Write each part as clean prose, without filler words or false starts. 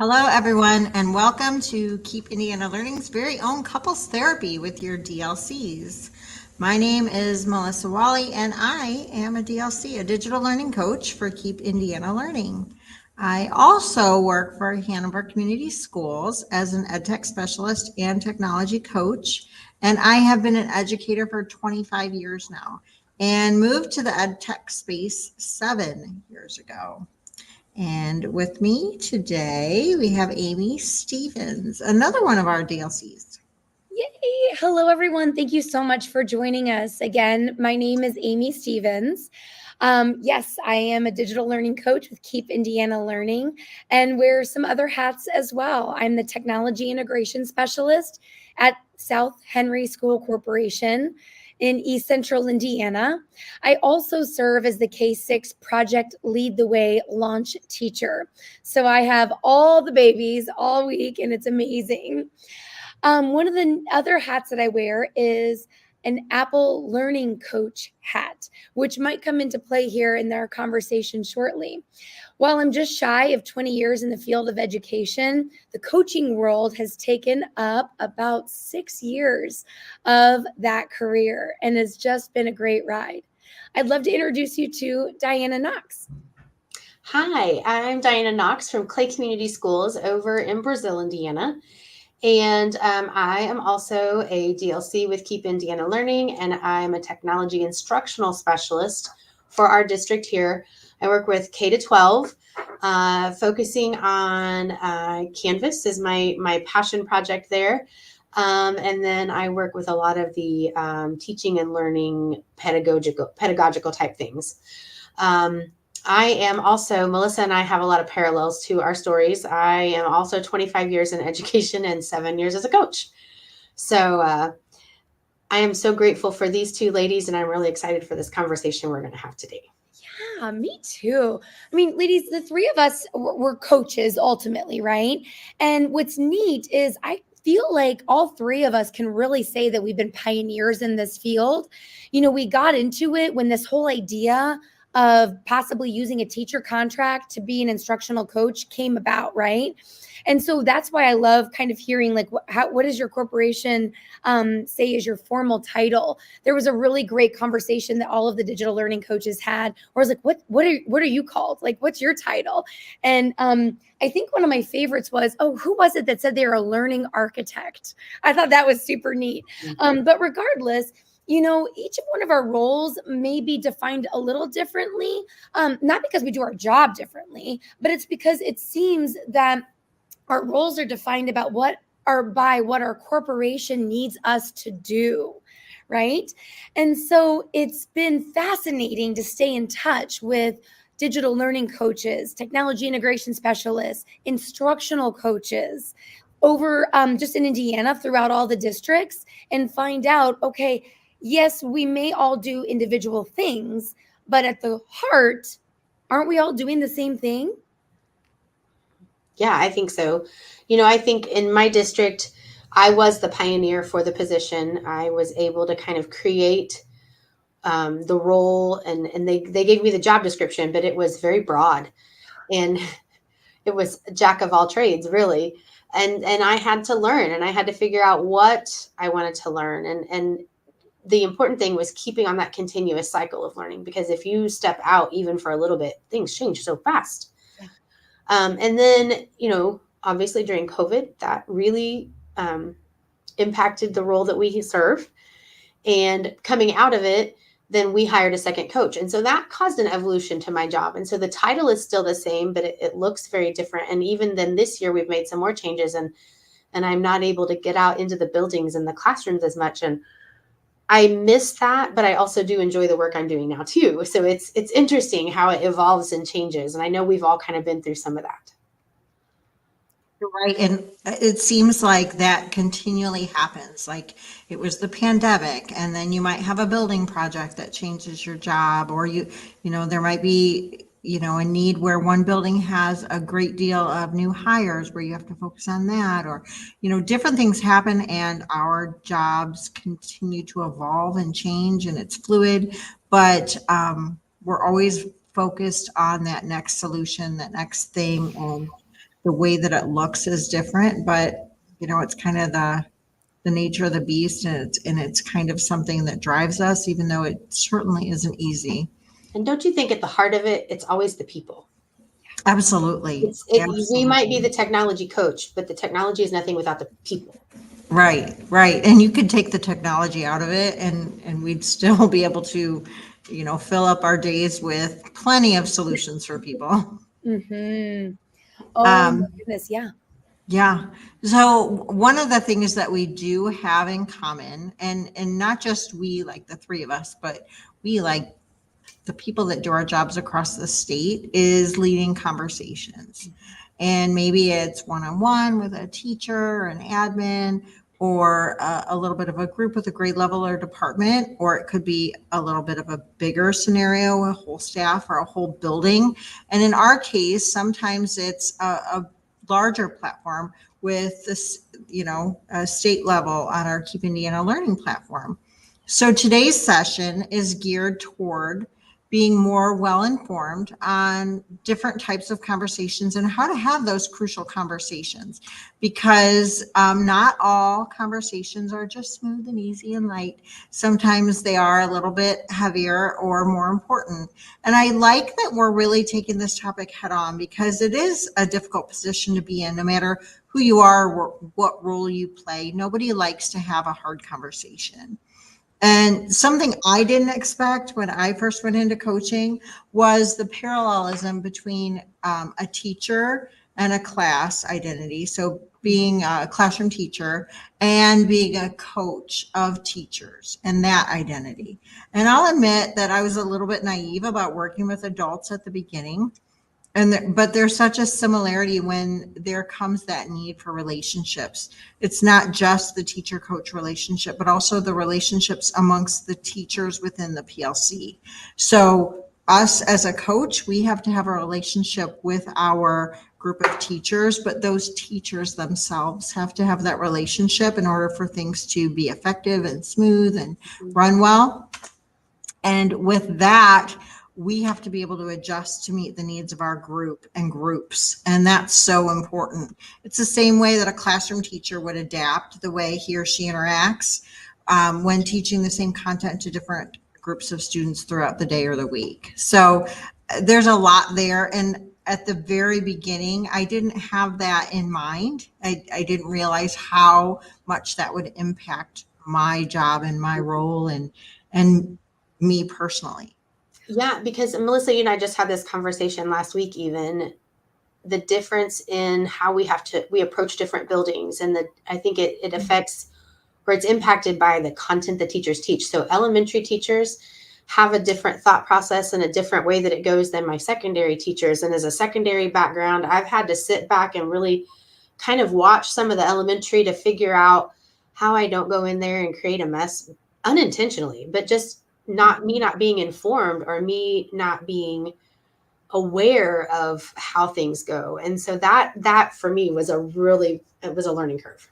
Hello, everyone, and welcome to Keep Indiana Learning's very own couples therapy with your DLCs. My name is Melissa Wally, and I am a DLC, a digital learning coach for Keep Indiana Learning. I also work for Hanover Community Schools as an EdTech specialist and technology coach, and I have been an educator for 25 years now and moved to the EdTech space 7 years ago. And with me today, we have Amy Stevens, another one of our DLCs. Yay! Hello, everyone. Thank you so much for joining us. Again, my name is Amy Stevens. Yes, I am a digital learning coach with Keep Indiana Learning and wear some other hats as well. I'm the technology integration specialist at South Henry School Corporation in East Central Indiana. I also serve as the K-6 Project Lead the Way launch teacher. So I have all the babies all week, and it's amazing. One of the other hats that I wear is an Apple Learning Coach hat, which might come into play here in our conversation shortly. While I'm just shy of 20 years in the field of education, the coaching world has taken up about 6 years of that career, and it's just been a great ride. I'd love to introduce you to Dianna Knox. Hi, I'm Dianna Knox from Clay Community Schools over in Brazil, Indiana. And I am also a DLC with Keep Indiana Learning, and I'm a technology instructional specialist for our district here. I work with K to 12, focusing on Canvas is my passion project there. And then I work with a lot of the teaching and learning pedagogical type things. I am also, Melissa and I have a lot of parallels to our stories. I am also 25 years in education and 7 years as a coach. So I am so grateful for these two ladies, and I'm really excited for this conversation we're going to have today. Yeah, me too. I mean, ladies, the three of us were coaches ultimately, right? And what's neat is I feel like all three of us can really say that we've been pioneers in this field. You know, we got into it when this whole idea of possibly using a teacher contract to be an instructional coach came about, right? And so that's why I love kind of hearing like, what does your corporation say is your formal title? There was a really great conversation that all of the digital learning coaches had, where I was like, what are you called? Like, what's your title? And I think one of my favorites was, who was it that said they were a learning architect? I thought that was super neat. But regardless, you know, each of one of our roles may be defined a little differently, not because we do our job differently, but it's because it seems that our roles are defined by what our corporation needs us to do, right? And so it's been fascinating to stay in touch with digital learning coaches, technology integration specialists, instructional coaches over just in Indiana throughout all the districts and find out, okay, yes, we may all do individual things, but at the heart, aren't we all doing the same thing? Yeah, I think so. You know, I think in my district, I was the pioneer for the position. I was able to kind of create the role, and they gave me the job description, but it was very broad, and it was jack of all trades, really. And I had to learn, and I had to figure out what I wanted to learn, and the important thing was keeping on that continuous cycle of learning, because if you step out even for a little bit, things change so fast. Yeah. And then, you know, obviously during COVID, that really impacted the role that we serve. And coming out of it, then we hired a second coach. And so that caused an evolution to my job. And so the title is still the same, but it looks very different. And even then this year, we've made some more changes, and I'm not able to get out into the buildings and the classrooms as much. And I miss that, but I also do enjoy the work I'm doing now too. So it's interesting how it evolves and changes. And I know we've all kind of been through some of that. You're right. And it seems like that continually happens. Like it was the pandemic, and then you might have a building project that changes your job, or you know, there might be, you know, a need where one building has a great deal of new hires where you have to focus on that, or, you know, different things happen, and our jobs continue to evolve and change, and it's fluid, but we're always focused on that next solution, that next thing. And the way that it looks is different, but it's kind of the nature of the beast, and it's kind of something that drives us, even though it certainly isn't easy. And don't you think at the heart of it, it's always the people? Absolutely. We might be the technology coach, but the technology is nothing without the people. Right. And you could take the technology out of it, and we'd still be able to, fill up our days with plenty of solutions for people. Mm-hmm. Oh my goodness, yeah. Yeah. So one of the things that we do have in common, and not just we, like the three of us, but we, like the people that do our jobs across the state, is leading conversations. And maybe it's one-on-one with a teacher, an admin, or a little bit of a group with a grade level or department, or it could be a little bit of a bigger scenario, a whole staff or a whole building. And in our case, sometimes it's a larger platform with this, a state level on our Keep Indiana Learning platform. So today's session is geared toward being more well-informed on different types of conversations and how to have those crucial conversations, because not all conversations are just smooth and easy and light. Sometimes they are a little bit heavier or more important. And I like that we're really taking this topic head on, because it is a difficult position to be in, no matter who you are or what role you play. Nobody likes to have a hard conversation. And something I didn't expect when I first went into coaching was the parallelism between a teacher and a class identity. So being a classroom teacher and being a coach of teachers and that identity. And I'll admit that I was a little bit naive about working with adults at the beginning. But there's such a similarity when there comes that need for relationships. It's not just the teacher coach relationship, but also the relationships amongst the teachers within the PLC. So us as a coach, we have to have a relationship with our group of teachers, but those teachers themselves have to have that relationship in order for things to be effective and smooth and run well. And with that, we have to be able to adjust to meet the needs of our group and groups. And that's so important. It's the same way that a classroom teacher would adapt the way he or she interacts when teaching the same content to different groups of students throughout the day or the week. So there's a lot there. And at the very beginning, I didn't have that in mind. I didn't realize how much that would impact my job and my role and me personally. Yeah, because Melissa, you and I just had this conversation last week, even the difference in how we approach different buildings. And I think it affects, or it's impacted by the content the teachers teach. So elementary teachers have a different thought process and a different way that it goes than my secondary teachers. And as a secondary background, I've had to sit back and really kind of watch some of the elementary to figure out how I don't go in there and create a mess unintentionally, but just not being informed or me not being aware of how things go. And so that for me was it was a learning curve.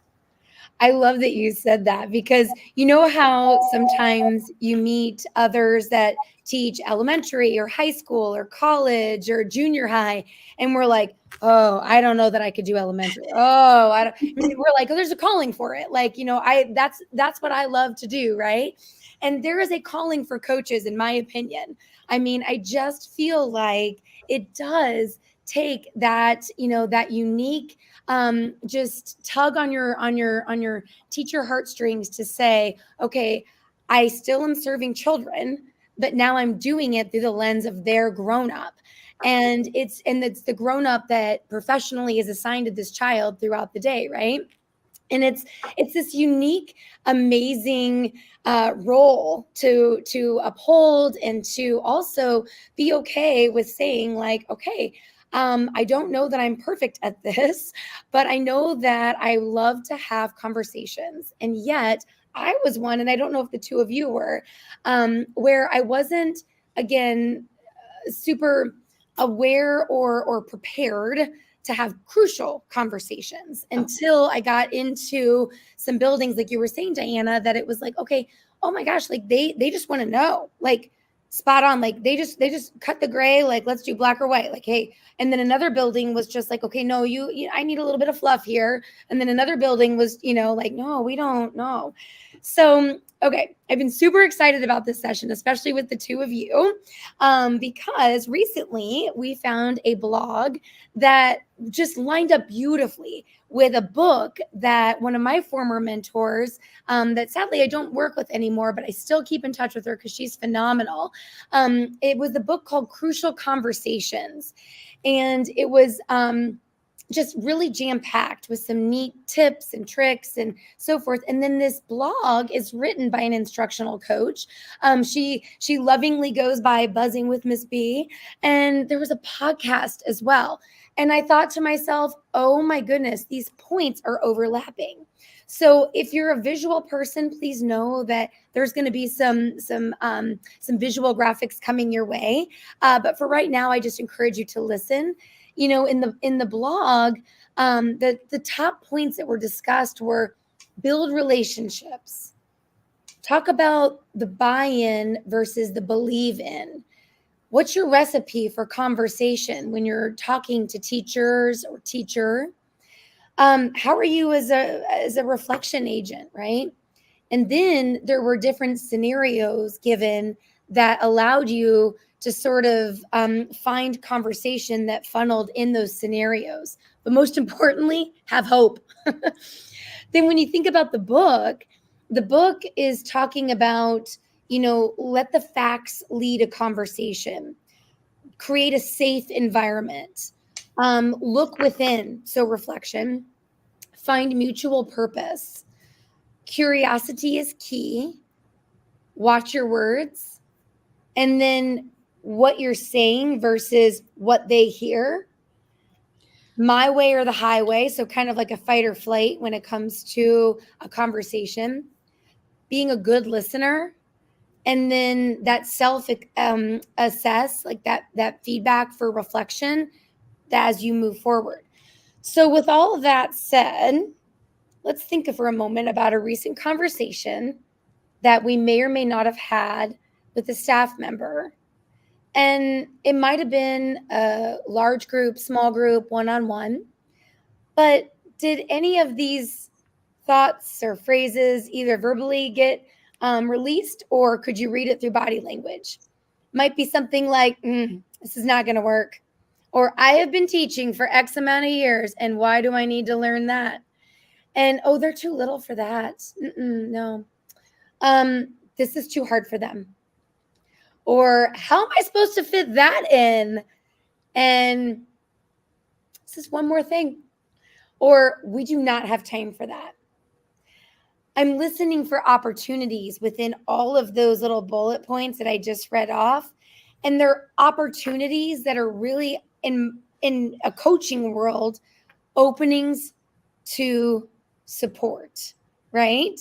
I love that you said that, because you know how sometimes you meet others that teach elementary or high school or college or junior high, and we're like, oh, I don't know that I could do elementary. Oh, I mean, we're like, oh, there's a calling for it. Like, that's what I love to do. Right. And there is a calling for coaches, in my opinion. I mean, I just feel like it does take that, that unique just tug on your teacher heartstrings to say, okay, I still am serving children, but now I'm doing it through the lens of their grown up. And it's the grown up that professionally is assigned to this child throughout the day, right? And it's this unique, amazing role to uphold, and to also be okay with saying, like, okay, I don't know that I'm perfect at this, but I know that I love to have conversations. And yet I was one, and I don't know if the two of you were, where I wasn't, again, super aware or prepared to have crucial conversations until I got into some buildings, like you were saying, Dianna, that it was like, okay, oh my gosh, like they just want to know, like, spot on. Like they just cut the gray, like, let's do black or white. Like, hey, and then another building was just like, okay, no, I need a little bit of fluff here. And then another building was, like, no, we don't know. So, okay, I've been super excited about this session, especially with the two of you, because recently we found a blog that just lined up beautifully with a book that one of my former mentors, that sadly I don't work with anymore, but I still keep in touch with her because she's phenomenal. It was the book called Crucial Conversations, and it was just really jam-packed with some neat tips and tricks and so forth. And then this blog is written by an instructional coach. She lovingly goes by Buzzing with Miss B, and there was a podcast as well. And I thought to myself, oh my goodness, these points are overlapping. So if you're a visual person, please know that there's going to be some visual graphics coming your way. But for right now, I just encourage you to listen. In the blog, the top points that were discussed were build relationships, talk about the buy-in versus the believe in. What's your recipe for conversation when you're talking to teachers or teacher? How are you as a reflection agent, right? And then there were different scenarios given that allowed you to sort of find conversation that funneled in those scenarios. But most importantly, have hope. Then when you think about the book is talking about, let the facts lead a conversation, create a safe environment, look within, so reflection, find mutual purpose. Curiosity is key. Watch your words. And then what you're saying versus what they hear. My way or the highway. So kind of like a fight or flight when it comes to a conversation. Being a good listener. And then that self-assess, like that feedback for reflection as you move forward. So with all of that said, let's think for a moment about a recent conversation that we may or may not have had with a staff member. And it might have been a large group, small group, one-on-one. But did any of these thoughts or phrases either verbally get released, or could you read it through body language? Might be something like, this is not going to work. Or I have been teaching for X amount of years, and why do I need to learn that? And, oh, they're too little for that. No. This is too hard for them. Or how am I supposed to fit that in? And this is one more thing. Or we do not have time for that. I'm listening for opportunities within all of those little bullet points that I just read off. And they're opportunities that are really in a coaching world, openings to support. Right.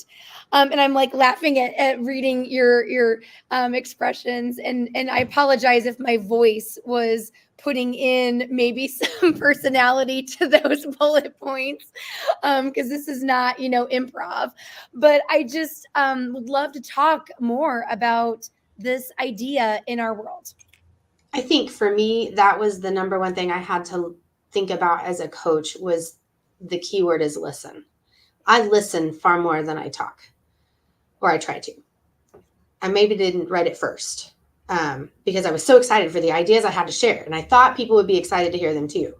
And I'm like laughing at reading your expressions. And I apologize if my voice was putting in maybe some personality to those bullet points, because this is not, improv. But I just would love to talk more about this idea in our world. I think for me, that was the number one thing I had to think about as a coach was the keyword is listen. I listen far more than I talk, or I try to. I maybe didn't write it first because I was so excited for the ideas I had to share. And I thought people would be excited to hear them too.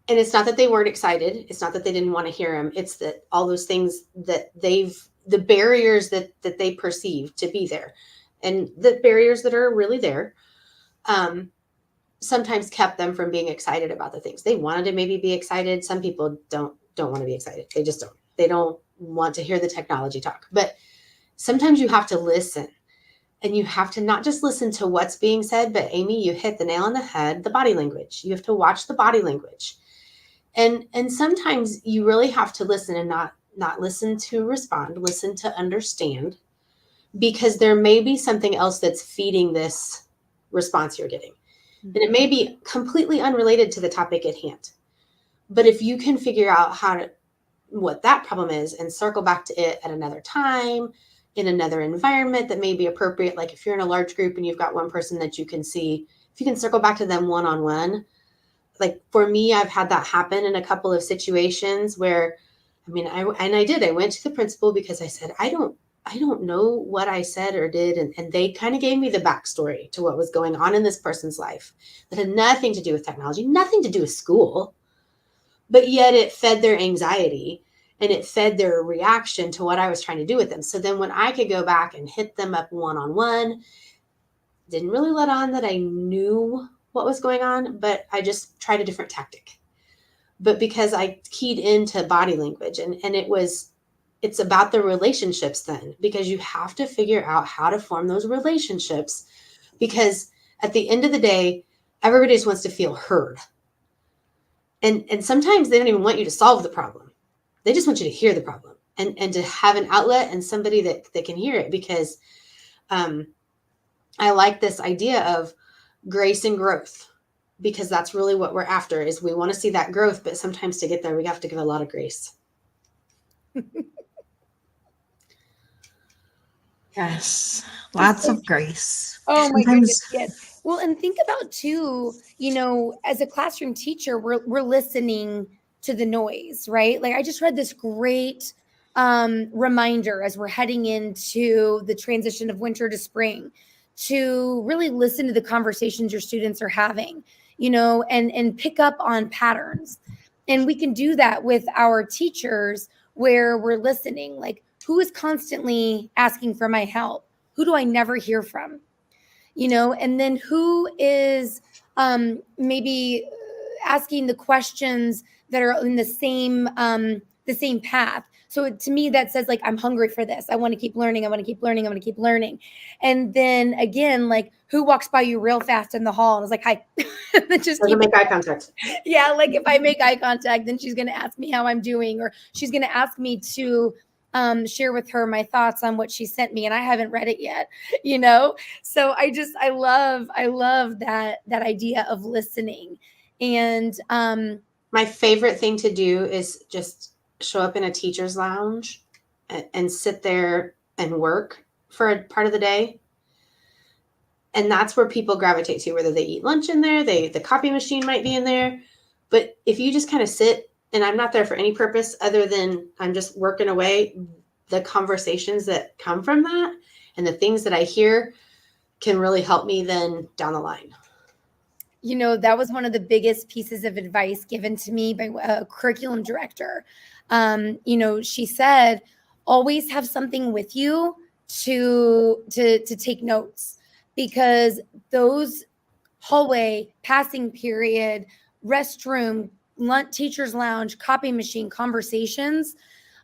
And it's not that they weren't excited. It's not that they didn't want to hear them. It's that all those things that the barriers that they perceive to be there, and the barriers that are really there, sometimes kept them from being excited about the things. They wanted to maybe be excited. Some people don't want to be excited. They just don't. They don't want to hear the technology talk. But sometimes you have to listen, and you have to not just listen to what's being said, but Amy, you hit the nail on the head, the body language. You have to watch the body language. And sometimes you really have to listen and not listen to respond, listen to understand, because there may be something else that's feeding this response you're getting. And it may be completely unrelated to the topic at hand. But if you can figure out what that problem is and circle back to it at another time, in another environment that may be appropriate. Like if you're in a large group and you've got one person that you can see, if you can circle back to them one-on-one. Like for me, I've had that happen in a couple of situations where, I went to the principal because I said, I don't know what I said or did. And they kind of gave me the backstory to what was going on in this person's life that had nothing to do with technology, nothing to do with school, but yet it fed their anxiety and it fed their reaction to what I was trying to do with them. So then when I could go back and hit them up one-on-one, didn't really let on that I knew what was going on, but I just tried a different tactic. But because I keyed into body language and it's about the relationships then, because you have to figure out how to form those relationships, because at the end of the day, everybody just wants to feel heard. And sometimes they don't even want you to solve the problem. They just want you to hear the problem and to have an outlet and somebody that can hear it, because I like this idea of grace and growth, because that's really what we're after, is we want to see that growth, but sometimes to get there, we have to give a lot of grace. Yes, lots of grace. Oh my Sometimes goodness, yes. Well, and think about too, as a classroom teacher, we're listening to the noise, right? Like I just read this great reminder as we're heading into the transition of winter to spring, to really listen to the conversations your students are having, and pick up on patterns. And we can do that with our teachers, where we're listening, like who is constantly asking for my help? Who do I never hear from? And then who is maybe asking the questions that are in the same path. So to me, that says like, I'm hungry for this. I want to keep learning. I want to keep learning. I want to keep learning. And then again, like who walks by you real fast in the hall and is like, hi, just keep make eye contact. Yeah. Like if I make eye contact, then she's going to ask me how I'm doing, or she's going to ask me to share with her my thoughts on what she sent me, and I haven't read it yet, So I love that idea of listening. And my favorite thing to do is just show up in a teacher's lounge and sit there and work for a part of the day. And that's where people gravitate to, whether they eat lunch in there, the copy machine might be in there. But if you just kind of sit, and I'm not there for any purpose other than I'm just working away, the conversations that come from that and the things that I hear can really help me then down the line. That was one of the biggest pieces of advice given to me by a curriculum director. She said, always have something with you to take notes, because those hallway, passing period, restroom, lunch, teacher's lounge, copy machine conversations,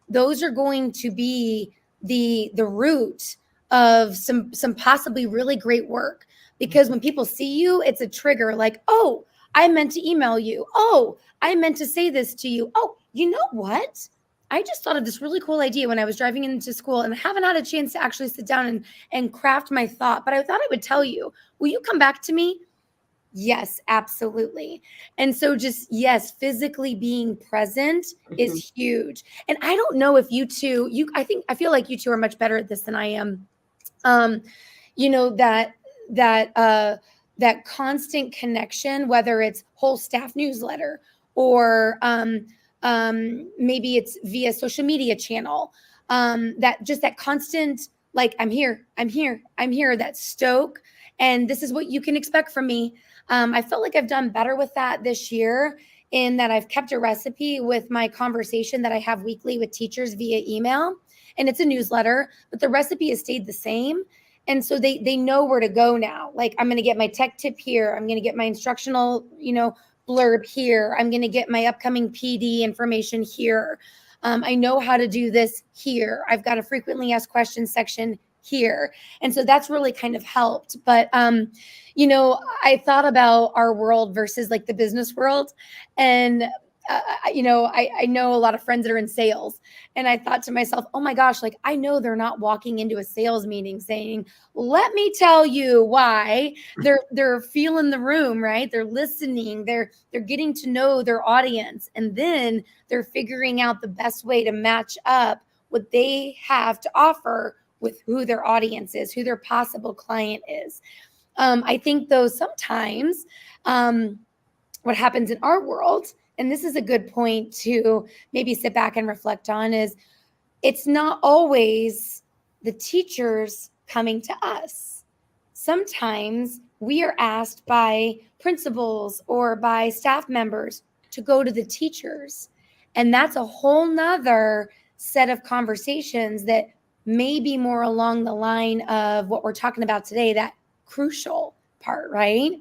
those are going to be the root of some possibly really great work. Because when people see you, it's a trigger, like, oh, I meant to email you. Oh, I meant to say this to you. Oh, you know what? I just thought of this really cool idea when I was driving into school, and I haven't had a chance to actually sit down and craft my thought, but I thought I would tell you. Will you come back to me? Yes, absolutely. And so just, yes, physically being present is huge. And I don't know if you two, I feel like you two are much better at this than I am. That constant connection, whether it's whole staff newsletter or maybe it's via social media channel, that constant, like, I'm here, that stoke, and this is what you can expect from me. I felt like I've done better with that this year, in that I've kept a recipe with my conversation that I have weekly with teachers via email, and it's a newsletter, but the recipe has stayed the same. And so they know where to go now. Like, I'm going to get my tech tip here. I'm going to get my instructional, blurb here. I'm going to get my upcoming PD information here. I know how to do this here. I've got a frequently asked questions section here. And so that's really kind of helped. But, I thought about our world versus like the business world. And I know a lot of friends that are in sales, and I thought to myself, oh my gosh, like I know they're not walking into a sales meeting saying, let me tell you why. They're feeling the room, right? They're listening, they're getting to know their audience, and then they're figuring out the best way to match up what they have to offer with who their audience is, who their possible client is. I think though sometimes what happens in our world, and this is a good point to maybe sit back and reflect on, is it's not always the teachers coming to us. Sometimes we are asked by principals or by staff members to go to the teachers. And that's a whole nother set of conversations that may be more along the line of what we're talking about today, that crucial part, right?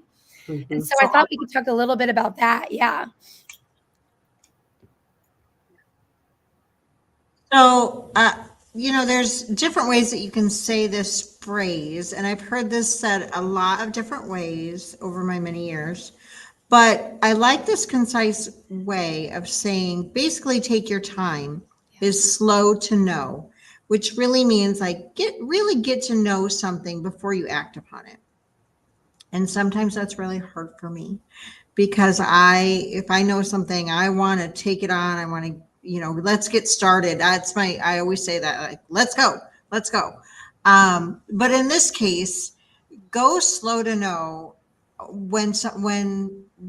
Mm-hmm. And so I thought we could talk a little bit about that. Yeah. So, there's different ways that you can say this phrase, and I've heard this said a lot of different ways over my many years. But I like this concise way of saying, basically, take your time, is slow to know, which really means like get to know something before you act upon it. And sometimes that's really hard for me because if I know something, I want to take it on. I want to, let's get started. I always say that, like, let's go. But in this case, go slow to know when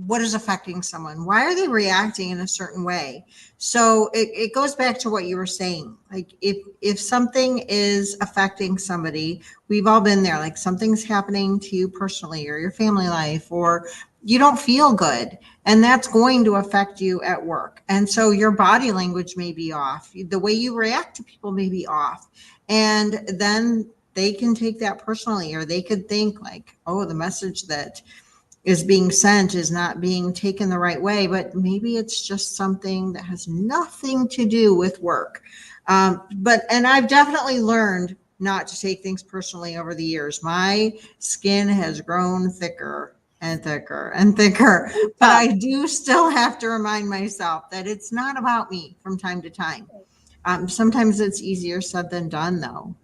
what is affecting someone. Why are they reacting in a certain way? So it goes back to what you were saying. Like if something is affecting somebody, we've all been there, like something's happening to you personally or your family life, or you don't feel good, and that's going to affect you at work. And so your body language may be off. The way you react to people may be off. And then they can take that personally, or they could think like, oh, the message that is being sent is not being taken the right way, but maybe it's just something that has nothing to do with work. And I've definitely learned not to take things personally over the years. My skin has grown thicker and thicker and thicker, but I do still have to remind myself that it's not about me from time to time. Sometimes it's easier said than done, though.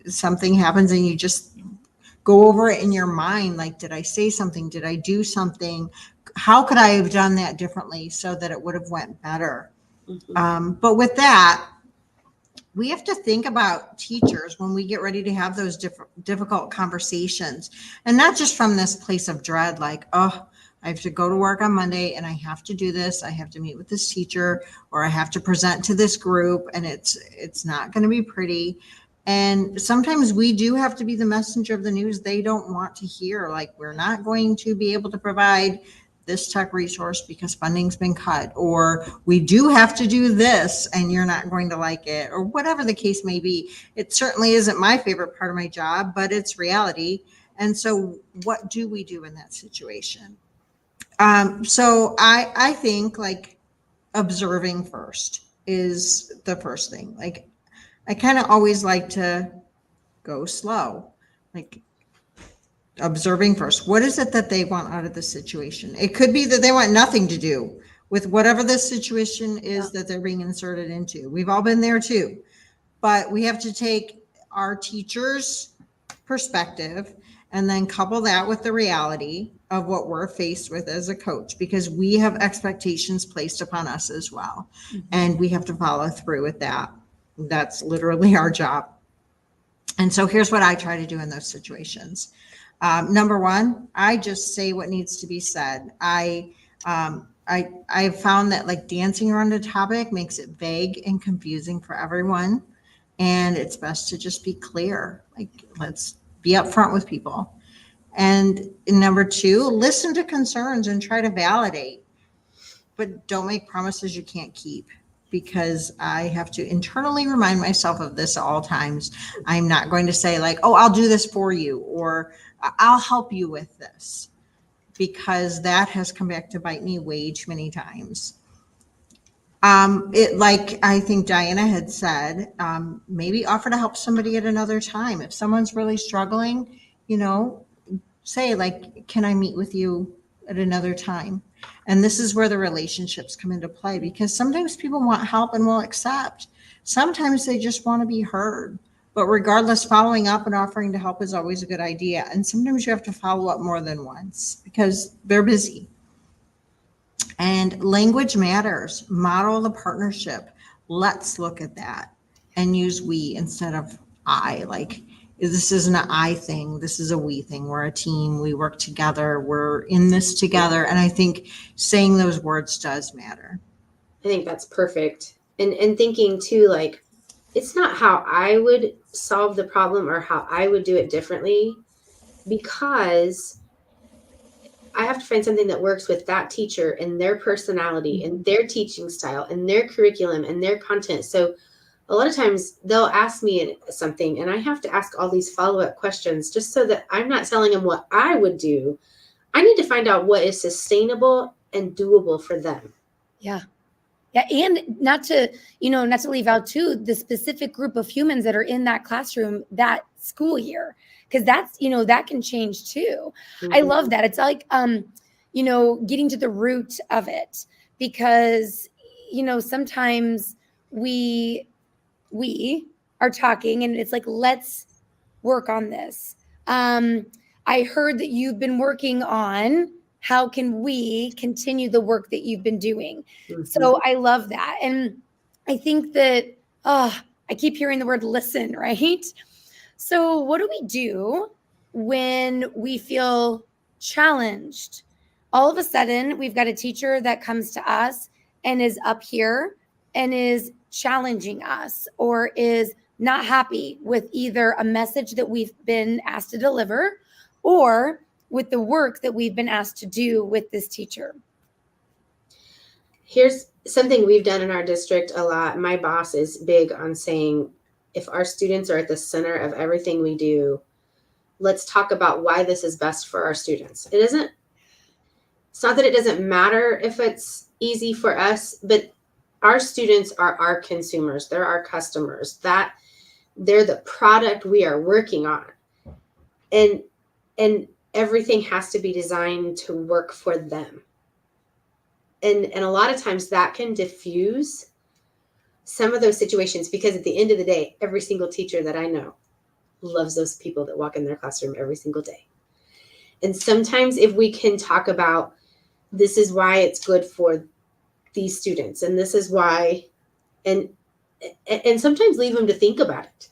Something happens and you just go over it in your mind. Like, did I say something? Did I do something? How could I have done that differently so that it would have went better? Mm-hmm. But with that, we have to think about teachers when we get ready to have those difficult conversations, and not just from this place of dread, like, oh, I have to go to work on Monday and I have to do this. I have to meet with this teacher, or I have to present to this group, and it's not going to be pretty. And sometimes we do have to be the messenger of the news they don't want to hear. Like, we're not going to be able to provide this tech resource because funding's been cut, or we do have to do this and you're not going to like it, or whatever the case may be. It certainly isn't my favorite part of my job, but it's reality. And so what do we do in that situation? So I think like observing first is the first thing. Like, I kind of always like to go slow, like observing first. What is it that they want out of the situation? It could be that they want nothing to do with whatever the situation is that they're being inserted into. We've all been there too, but we have to take our teacher's perspective and then couple that with the reality of what we're faced with as a coach, because we have expectations placed upon us as well. Mm-hmm. And we have to follow through with that. That's literally our job. And so here's what I try to do in those situations. Number one, I just say what needs to be said. I have found that like dancing around a topic makes it vague and confusing for everyone. And it's best to just be clear. Like, let's be upfront with people. And number two, listen to concerns and try to validate, but don't make promises you can't keep, because I have to internally remind myself of this at all times. I'm not going to say like, oh, I'll do this for you, or I'll help you with this, because that has come back to bite me way too many times. Like I think Dianna had said, maybe offer to help somebody at another time. If someone's really struggling, say like, can I meet with you at another time? And this is where the relationships come into play, because sometimes people want help and will accept. Sometimes they just want to be heard. But regardless, following up and offering to help is always a good idea. And sometimes you have to follow up more than once because they're busy. And language matters. Model the partnership. Let's look at that and use we instead of I. Like, this isn't an I thing. This is a we thing. We're a team. We work together. We're in this together. And I think saying those words does matter. I think that's perfect. And thinking too, like, it's not how I would solve the problem or how I would do it differently, because I have to find something that works with that teacher and their personality and their teaching style and their curriculum and their content. So a lot of times they'll ask me something and I have to ask all these follow-up questions just so that I'm not telling them what I would do. I need to find out what is sustainable and doable for them. Yeah. Yeah. And not to leave out too, the specific group of humans that are in that classroom that school year. Cause that's, that can change too. Mm-hmm. I love that. It's like, getting to the root of it, because, sometimes we are talking and it's like, let's work on this. I heard that you've been working on how can we continue the work that you've been doing. Mm-hmm. So I love that. And I think that, I keep hearing the word listen, right? So what do we do when we feel challenged? All of a sudden, we've got a teacher that comes to us and is up here and is challenging us or is not happy with either a message that we've been asked to deliver or with the work that we've been asked to do with this teacher. Here's something we've done in our district a lot. My boss is big on saying, if our students are at the center of everything we do, let's talk about why this is best for our students. It's not that it doesn't matter if it's easy for us, but our students are our consumers. They're our customers. That they're the product we are working on. And everything has to be designed to work for them. And a lot of times that can diffuse some of those situations, because at the end of the day, every single teacher that I know loves those people that walk in their classroom every single day. And sometimes if we can talk about, this is why it's good for these students, and this is why, and sometimes leave them to think about it,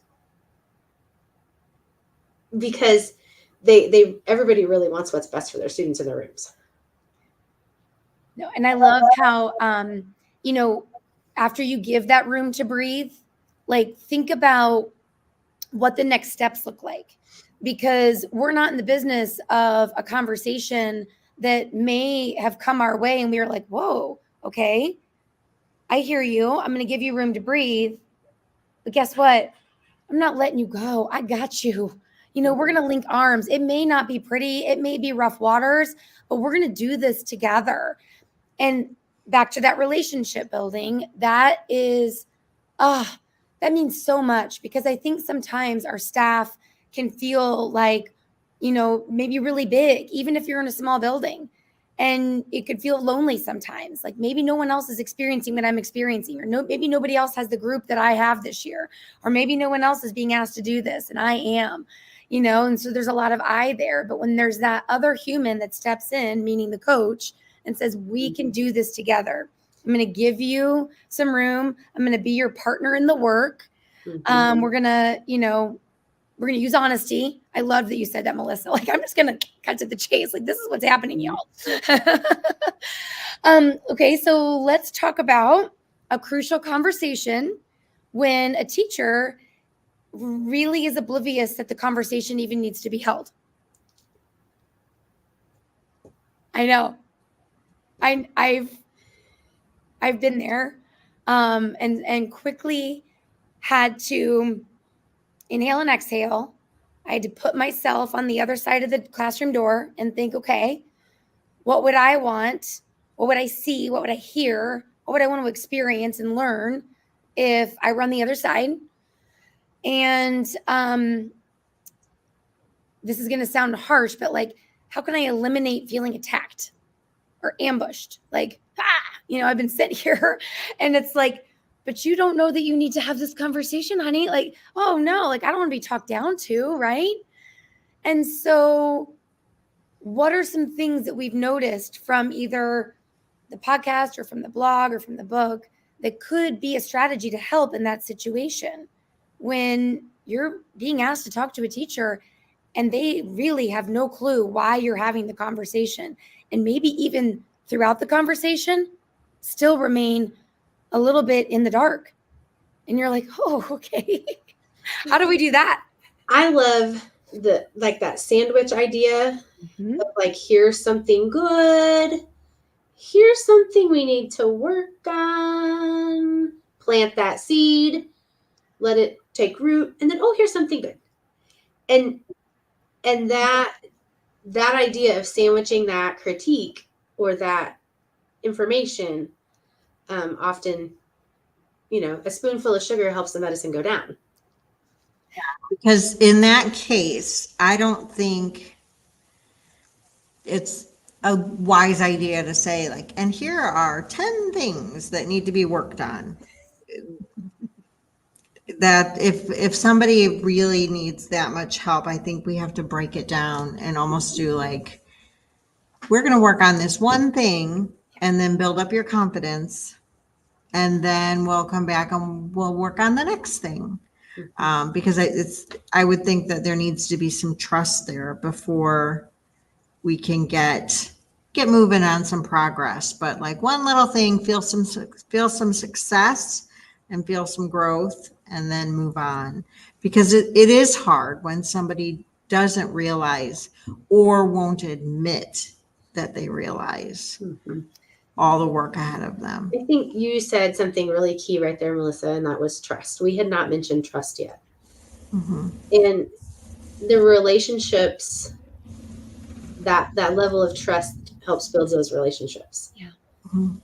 because everybody really wants what's best for their students in their rooms. No, and I love how, after you give that room to breathe, like, think about what the next steps look like, because we're not in the business of a conversation that may have come our way and we were like, whoa, okay, I hear you. I'm going to give you room to breathe. But guess what? I'm not letting you go. I got you. We're going to link arms. It may not be pretty. It may be rough waters, but we're going to do this together. And back to that relationship building, that is, that means so much, because I think sometimes our staff can feel like, maybe really big, even if you're in a small building, and it could feel lonely sometimes. Like, maybe no one else is experiencing what I'm experiencing, or maybe nobody else has the group that I have this year, or maybe no one else is being asked to do this and I am, and so there's a lot of I there. But when there's that other human that steps in, meaning the coach, and says, we can do this together. I'm going to give you some room. I'm going to be your partner in the work. Mm-hmm. We're going to use honesty. I love that you said that, Melissa. Like, I'm just going to cut to the chase. Like, this is what's happening, y'all. Okay. So let's talk about a crucial conversation when a teacher really is oblivious that the conversation even needs to be held. I know. I've been there, and quickly had to inhale and exhale. I had to put myself on the other side of the classroom door and think, okay, what would I want? What would I see? What would I hear? What would I want to experience and learn if I run the other side? And this is going to sound harsh, but like, how can I eliminate feeling attacked or ambushed? Like, I've been sitting here and it's like, but you don't know that you need to have this conversation, honey. Like, oh no, like, I don't want to be talked down to, right? And so what are some things that we've noticed from either the podcast or from the blog or from the book that could be a strategy to help in that situation when you're being asked to talk to a teacher and they really have no clue why you're having the conversation. And maybe even throughout the conversation, still remain a little bit in the dark. And you're like, oh, okay. How do we do that? I love that sandwich idea of like, here's something good. Here's something we need to work on. Plant that seed, let it take root, and then, oh, here's something good. And that idea of sandwiching that critique or that information, often, a spoonful of sugar helps the medicine go down. Because in that case, I don't think it's a wise idea to say like, and here are 10 things that need to be worked on. That if somebody really needs that much help, I think we have to break it down and almost do like, we're going to work on this one thing and then build up your confidence. And then we'll come back and we'll work on the next thing. Because I would think that there needs to be some trust there before we can get moving on some progress. But like one little thing, feel some success and feel some growth and then move on. Because it is hard when somebody doesn't realize or won't admit that they realize all the work ahead of them. I think you said something really key right there, Melissa, and that was trust. We had not mentioned trust yet. And the relationships, that level of trust helps build those relationships. Yeah.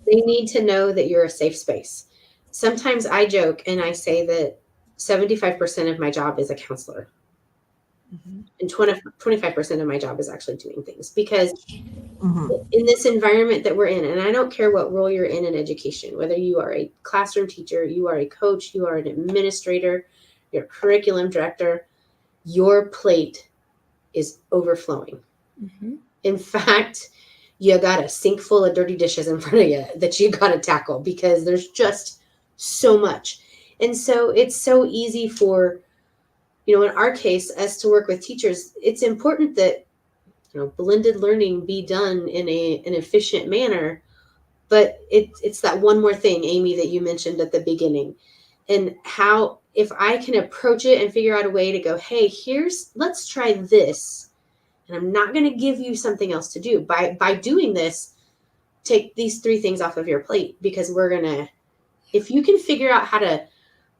They need to know that you're a safe space. Sometimes I joke and I say that 75% of my job is a counselor. And 25% of my job is actually doing things, because in this environment that we're in, and I don't care what role you're in education, whether you are a classroom teacher, you are a coach, you are an administrator, you're a curriculum director, your plate is overflowing. In fact, you got a sink full of dirty dishes in front of you that you got to tackle, because there's just so much. And so it's so easy for, in our case, us to work with teachers. It's important that, blended learning be done in an efficient manner. But it's that one more thing, Amy, that you mentioned at the beginning. And how, if I can approach it and figure out a way to go, hey, let's try this. And I'm not going to give you something else to do. By doing this, take these 3 things off of your plate, because we're going to, if you can figure out how to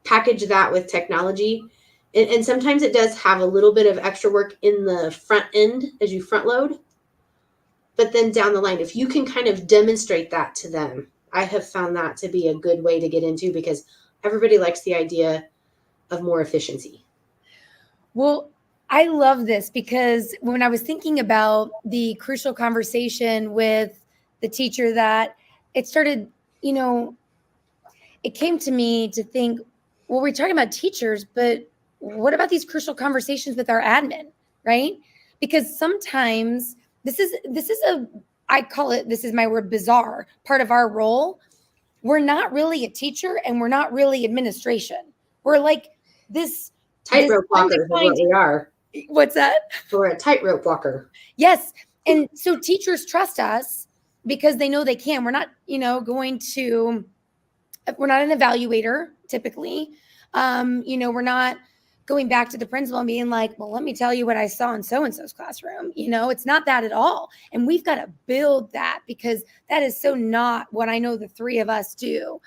package that with technology, and sometimes it does have a little bit of extra work in the front end as you front load, but then down the line, if you can kind of demonstrate that to them, I have found that to be a good way to get into, because everybody likes the idea of more efficiency. Well, I love this, because when I was thinking about the crucial conversation with the teacher, that it started, it came to me to think, well, we're talking about teachers, but what about these crucial conversations with our admin, right? Because sometimes this is I call it, this is my word, bizarre part of our role. We're not really a teacher and we're not really administration. We're like this tightrope walkers is what we are. What's that? We're a tightrope walker. Yes. And so teachers trust us because they know they can. We're not, we're not an evaluator typically. We're not going back to the principal and being like, well, let me tell you what I saw in so-and-so's classroom. It's not that at all. And we've got to build that, because that is so not what I know the 3 of us do.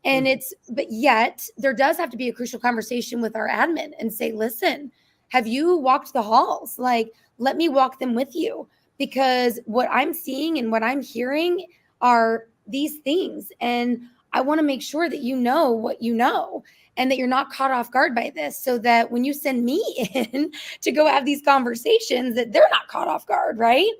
And but yet there does have to be a crucial conversation with our admin and say, listen, have you walked the halls? Like, let me walk them with you, because what I'm seeing and what I'm hearing are these things. And I want to make sure that you know what you know, and that you're not caught off guard by this, so that when you send me in to go have these conversations, that they're not caught off guard, right?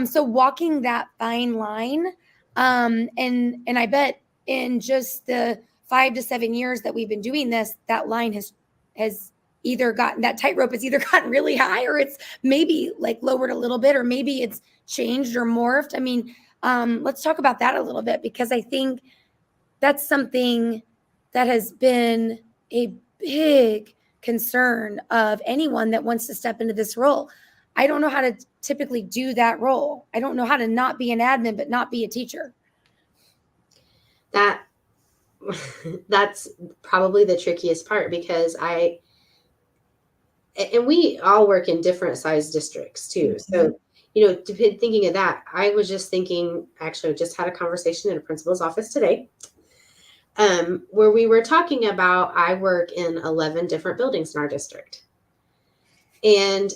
So walking that fine line, and I bet in just the 5 to 7 years that we've been doing this, that line has either gotten, that tightrope has either gotten really high, or it's maybe like lowered a little bit, or maybe it's changed or morphed. I mean, let's talk about that a little bit, because I think that's something that has been a big concern of anyone that wants to step into this role. I don't know how to typically do that role. I don't know how to not be an admin, but not be a teacher. That's probably the trickiest part, because we all work in different size districts too. So, thinking of that, I was just thinking, actually, I just had a conversation in a principal's office today, where we were talking about, I work in 11 different buildings in our district. And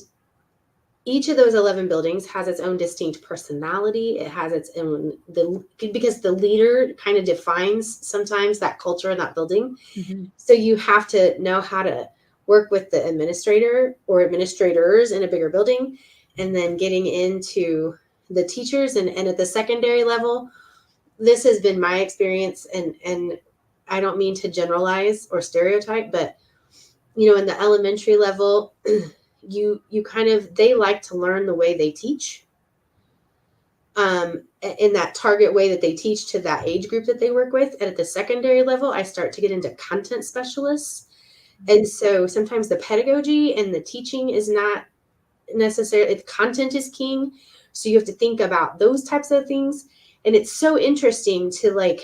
each of those 11 buildings has its own distinct personality. It has its own, because the leader kind of defines sometimes that culture in that building. Mm-hmm. So you have to know how to work with the administrator or administrators in a bigger building, and then getting into the teachers and at the secondary level. This has been my experience, and I don't mean to generalize or stereotype, but in the elementary level, you kind of, they like to learn the way they teach, in that target way that they teach to that age group that they work with. And at the secondary level, I start to get into content specialists. And so sometimes the pedagogy and the teaching is not necessarily, content is king. So you have to think about those types of things. And it's so interesting to,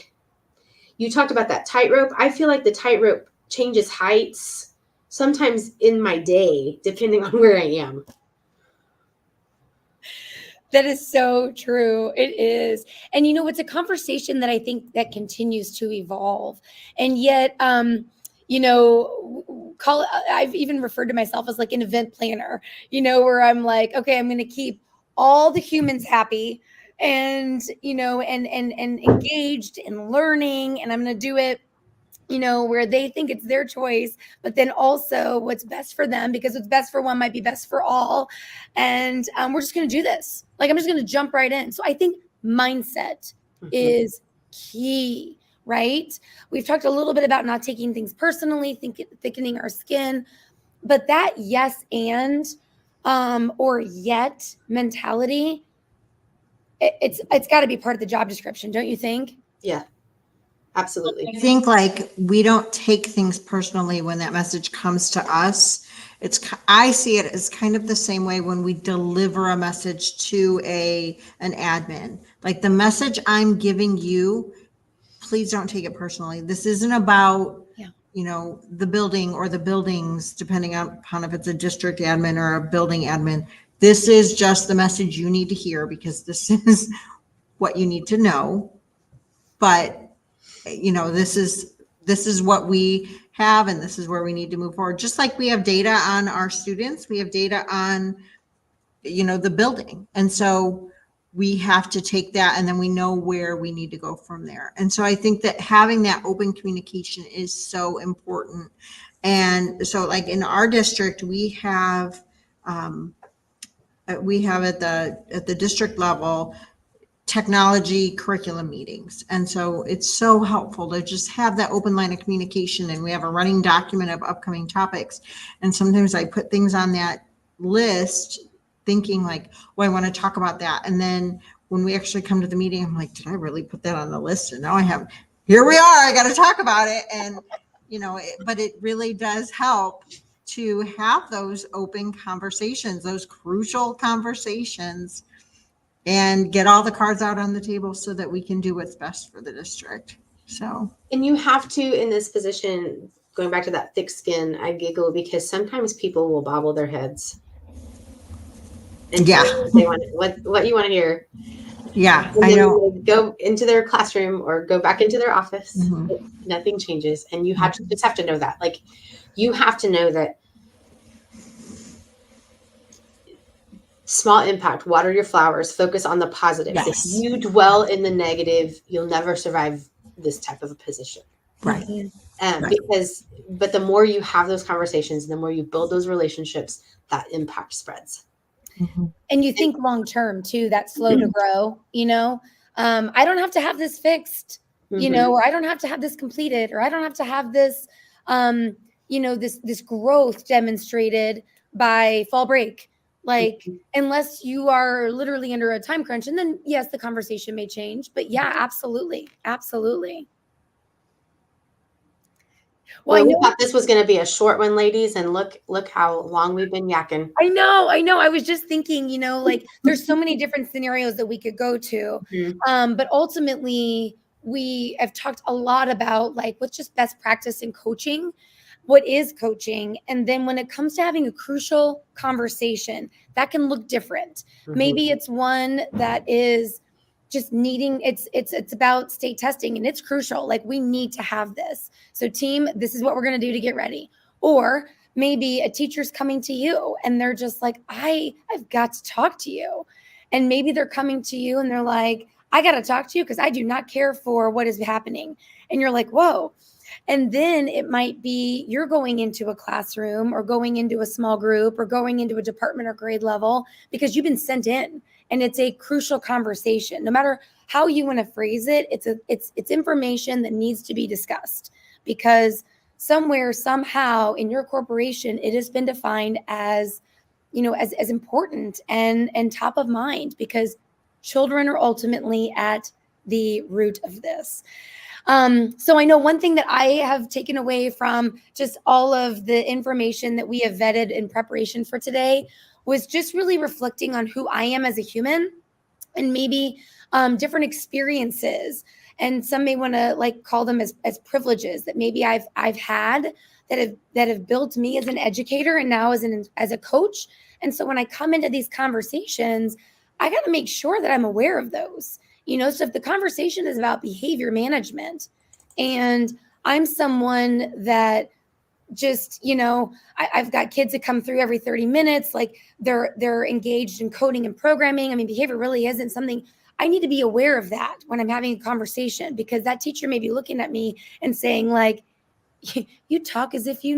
you talked about that tightrope. I feel like the tightrope changes heights sometimes in my day, depending on where I am. That is so true. It is. And it's a conversation that I think that continues to evolve. And yet, I've even referred to myself as like an event planner, where I'm like, okay, I'm going to keep all the humans happy and, and engaged and learning. And I'm going to do it, where they think it's their choice, but then also what's best for them, because what's best for one might be best for all. And we're just going to do this. I'm just going to jump right in. So I think mindset is key, right? We've talked a little bit about not taking things personally, thickening our skin, but that yes and or yet mentality, it's got to be part of the job description, don't you think? Yeah. Absolutely. I think we don't take things personally when that message comes to us. I see it as kind of the same way when we deliver a message to an admin. The message I'm giving you, please don't take it personally. This isn't about, the building or the buildings, depending upon if it's a district admin or a building admin. This is just the message you need to hear, because this is what you need to know. But this is what we have, and this is where we need to move forward. Just like we have data on our students, we have data on, the building. And so we have to take that, and then we know where we need to go from there. And so I think that having that open communication is so important. And so in our district, we have at the district level, technology curriculum meetings. And so it's so helpful to just have that open line of communication, and we have a running document of upcoming topics. And sometimes I put things on that list thinking I want to talk about that. And then when we actually come to the meeting, I'm like, did I really put that on the list? And now here we are, I got to talk about it. And, but it really does help to have those open conversations, those crucial conversations, and get all the cards out on the table so that we can do what's best for the district. So, and you have to, in this position, going back to that thick skin, I giggle because sometimes people will bobble their heads. And yeah, they want what you want to hear. Yeah, I know. Go into their classroom or go back into their office. Mm-hmm. Nothing changes, and you just have to know that. You have to know that. Small impact, water your flowers, focus on the positive. Yes. If you dwell in the negative, you'll never survive this type of a position. Right. Right. But the more you have those conversations, the more you build those relationships, that impact spreads. Mm-hmm. And you think long-term too, that's slow to grow, I don't have to have this fixed, or I don't have to have this completed, or I don't have to have this, this growth demonstrated by fall break. Unless you are literally under a time crunch, and then yes, the conversation may change, but yeah, absolutely. Absolutely. Well, I Well, we know thought this was going to be a short one, ladies, and look how long we've been yakking. I know, I know. I was just thinking, like there's so many different scenarios that we could go to. But ultimately, we have talked a lot about like what's just best practice in coaching, what is coaching, and then when it comes to having a crucial conversation, that can look different. Maybe it's one that is just needing it's about state testing and it's crucial. Like we need to have this. So team, this is what we're going to do to get ready. Or maybe a teacher's coming to you and they're just like, I've got to talk to you. And maybe they're coming to you and they're like, I got to talk to you because I do not care for what is happening. And you're like, whoa. And then it might be you're going into a classroom or going into a small group or going into a department or grade level because you've been sent in and it's a crucial conversation. No matter how you want to phrase it, it's information that needs to be discussed because somewhere, somehow in your corporation, it has been defined as, as important and top of mind because children are ultimately at the root of this. So I know one thing that I have taken away from just all of the information that we have vetted in preparation for today was just really reflecting on who I am as a human and maybe different experiences. And some may want to like call them as privileges that maybe I've had that have built me as an educator and now as a coach. And so when I come into these conversations, I got to make sure that I'm aware of those. So if the conversation is about behavior management and I'm someone that just, I've got kids that come through every 30 minutes, like they're engaged in coding and programming. I mean, behavior really isn't something I need to be aware of that when I'm having a conversation because that teacher may be looking at me and saying like, you talk as if you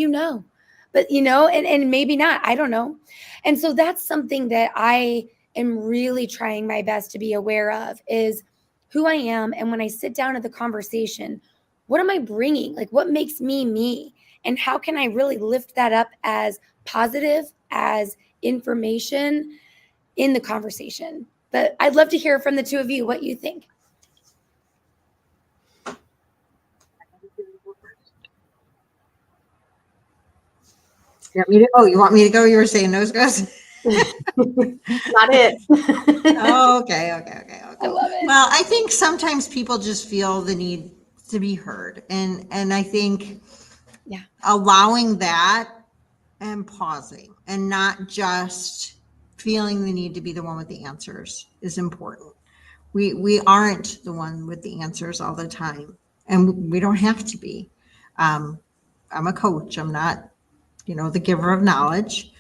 know, but and maybe not, I don't know. And so that's something that I am really trying my best to be aware of is who I am. And when I sit down at the conversation, what am I bringing? Like what makes me me? And how can I really lift that up as positive, as information in the conversation? But I'd love to hear from the two of you what you think. You want me to go? You were saying nose goes? Not it. Okay. I love it. Well, I think sometimes people just feel the need to be heard. And I think allowing that and pausing and not just feeling the need to be the one with the answers is important. We aren't the one with the answers all the time, and we don't have to be. I'm a coach. I'm not, the giver of knowledge.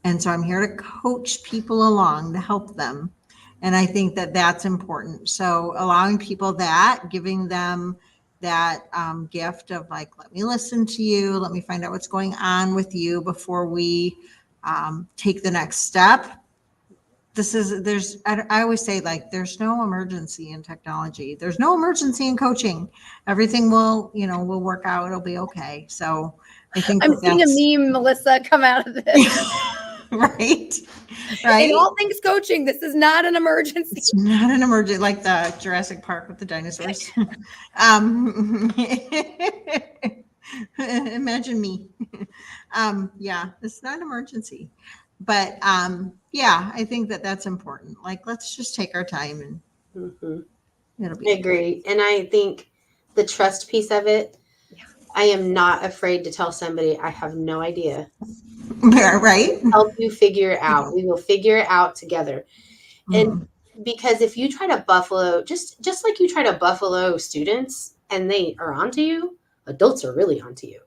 And so I'm here to coach people along to help them. And I think that that's important. So allowing people that, giving them that gift of like, let me listen to you, let me find out what's going on with you before we take the next step. I always say like, there's no emergency in technology. There's no emergency in coaching. Everything will work out. It'll be okay. So I think I'm seeing a meme, Melissa, come out of this. Right. In all things coaching, this is not an emergency. It's not an emergency like the Jurassic Park with the dinosaurs. Imagine me. Yeah, it's not an emergency. But I think that that's important. Like, let's just take our time and it'll be. I agree. And I think the trust piece of it, I am not afraid to tell somebody I have no idea. Right. Help you figure it out. We will figure it out together. And because if you try to buffalo, just like you try to buffalo students and they are onto you, adults are really onto you.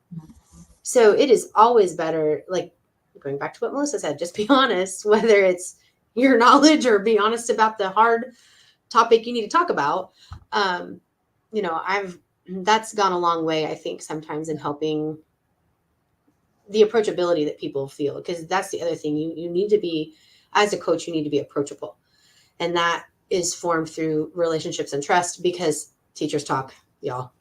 So it is always better, like going back to what Melissa said, just be honest, whether it's your knowledge or be honest about the hard topic you need to talk about. That's gone a long way, I think, sometimes in helping the approachability that people feel, because that's the other thing. You need to be, as a coach, you need to be approachable. And that is formed through relationships and trust because teachers talk, y'all.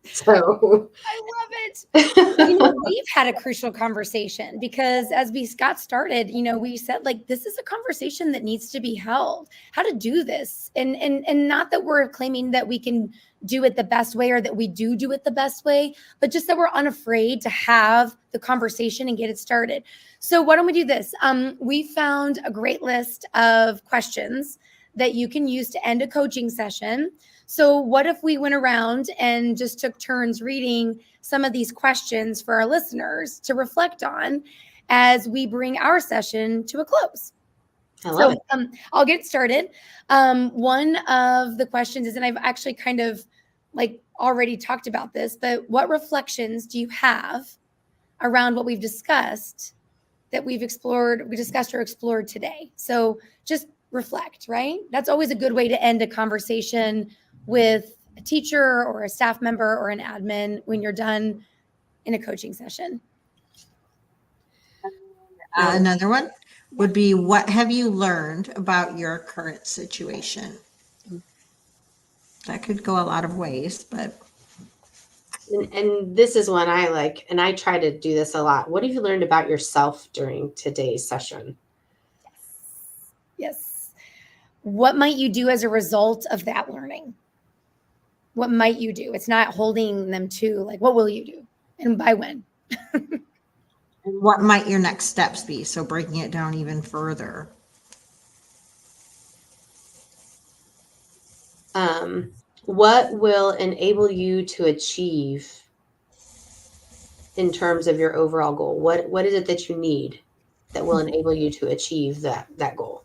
So I love it. But we've had a crucial conversation because as we got started, we said like, this is a conversation that needs to be held, how to do this. And not that we're claiming that we can do it the best way or that we do it the best way, but just that we're unafraid to have the conversation and get it started. So why don't we do this? We found a great list of questions that you can use to end a coaching session. So what if we went around and just took turns reading some of these questions for our listeners to reflect on as we bring our session to a close? I love it. I'll get started. One of the questions is, and I've actually kind of like already talked about this, but what reflections do you have around what we've discussed that we discussed or explored today? So just reflect, right? That's always a good way to end a conversation with a teacher or a staff member or an admin when you're done in a coaching session. Another one would be, what have you learned about your current situation? That could go a lot of ways, but. And this is one I like, and I try to do this a lot. What have you learned about yourself during today's session? Yes. What might you do as a result of that learning? What might you do? It's not holding them to like, what will you do and by when? And what might your next steps be? So breaking it down even further. What will enable you to achieve in terms of your overall goal? What is it that you need that will enable you to achieve that goal?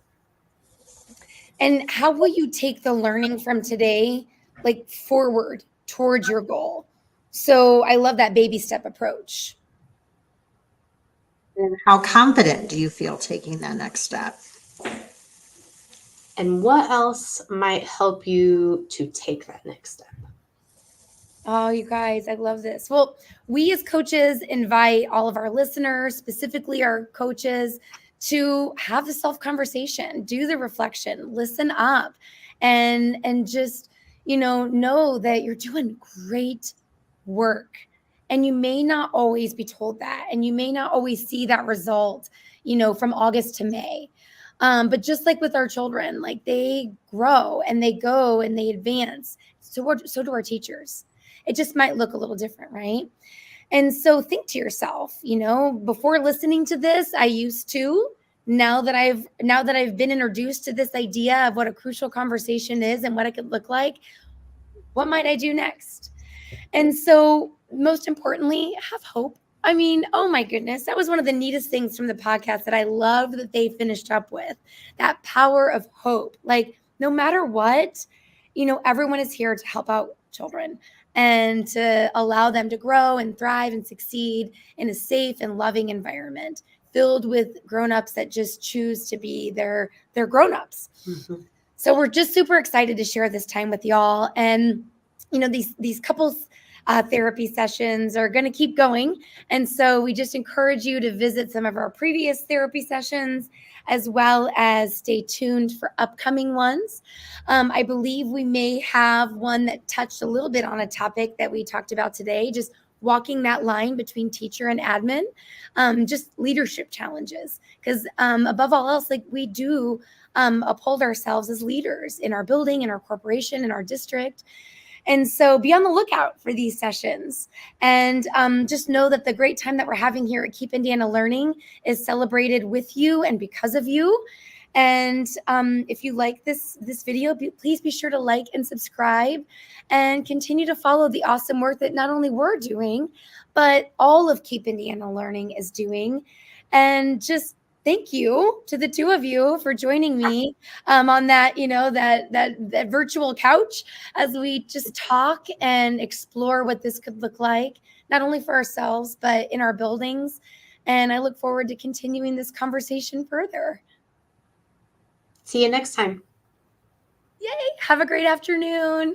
And how will you take the learning from today like forward towards your goal? So I love that baby step approach. And how confident do you feel taking that next step? And what else might help you to take that next step? Oh, you guys, I love this. Well, we as coaches invite all of our listeners, specifically our coaches, to have the self-conversation, do the reflection, listen up, and just, know that you're doing great work. And you may not always be told that, and you may not always see that result, from August to May. But just like with our children, like they grow and they go and they advance. So do our teachers. It just might look a little different, right? And so think to yourself, before listening to this, I used to. Now that I've been introduced to this idea of what a crucial conversation is and what it could look like, what might I do next? And so most importantly, have hope. I mean, oh my goodness, that was one of the neatest things from the podcast that I love that they finished up with, that power of hope. Like no matter what, everyone is here to help out children and to allow them to grow and thrive and succeed in a safe and loving environment filled with grownups that just choose to be their grownups. Mm-hmm. So we're just super excited to share this time with y'all. And, these couples therapy sessions are going to keep going. And so we just encourage you to visit some of our previous therapy sessions, as well as stay tuned for upcoming ones. I believe we may have one that touched a little bit on a topic that we talked about today, just walking that line between teacher and admin, just leadership challenges. Because above all else, like we do uphold ourselves as leaders in our building, in our corporation, in our district. And so be on the lookout for these sessions, and just know that the great time that we're having here at Keep Indiana Learning is celebrated with you and because of you. And if you like this video, please be sure to like and subscribe and continue to follow the awesome work that not only we're doing, but all of Keep Indiana Learning is doing. And just thank you to the two of you for joining me on that, that virtual couch as we just talk and explore what this could look like, not only for ourselves, but in our buildings. And I look forward to continuing this conversation further. See you next time. Yay. Have a great afternoon.